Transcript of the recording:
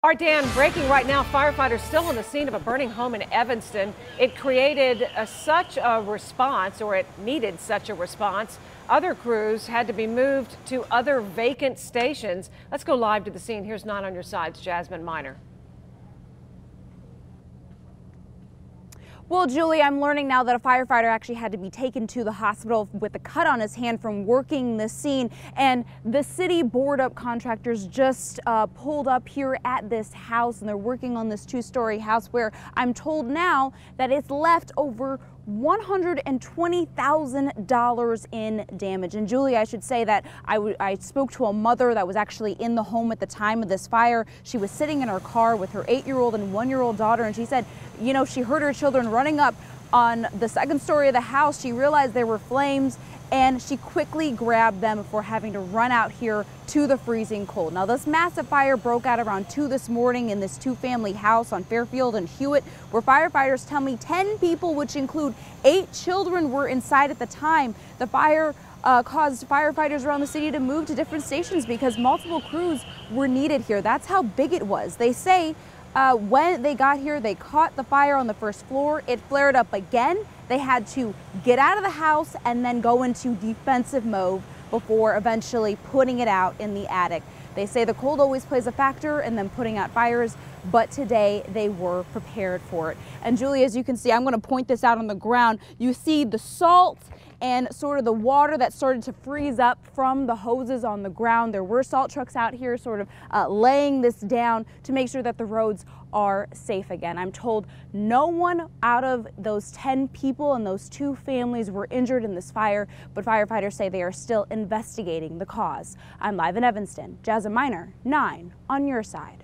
All right, Dan, breaking right now, firefighters still on the scene of a burning home in Evanston. It created such a response, or it needed such a response. Other crews had to be moved to other vacant stations. Let's go live to the scene. Here's 9 on Your Side's Jasmine Miner. Well, Julie, I'm learning now that a firefighter actually had to be taken to the hospital with a cut on his hand from working the scene. And the city board up contractors just pulled up here at this house, and they're working on this 2-story house where I'm told now that it's left over $120,000 in damage. And Julie, I should say that I spoke to a mother that was actually in the home at the time of this fire. She was sitting in her car with her 8-year-old and 1-year-old daughter, and she said, you know, she heard her children running up on the 2nd story of the house. She realized there were flames, and she quickly grabbed them before having to run out here to the freezing cold. Now, this massive fire broke out around 2 this morning in this 2-family house on Fairfield and Hewitt, where firefighters tell me 10 people, which include 8 children, were inside at the time. The fire caused firefighters around the city to move to different stations because multiple crews were needed here. That's how big it was. They say when they got here, they caught the fire on the 1st floor. It flared up again. They had to get out of the house and then go into defensive mode before eventually putting it out in the attic. They say the cold always plays a factor in them putting out fires, but today they were prepared for it. And Julie, as you can see, I'm going to point this out on the ground. You see the salt and sort of the water that started to freeze up from the hoses on the ground. There were salt trucks out here sort of laying this down to make sure that the roads are safe again. I'm told no one out of those 10 people and those 2 families were injured in this fire, but firefighters say they are still investigating the cause. I'm live in Evanston. Jasmine Miner, 9 on Your Side.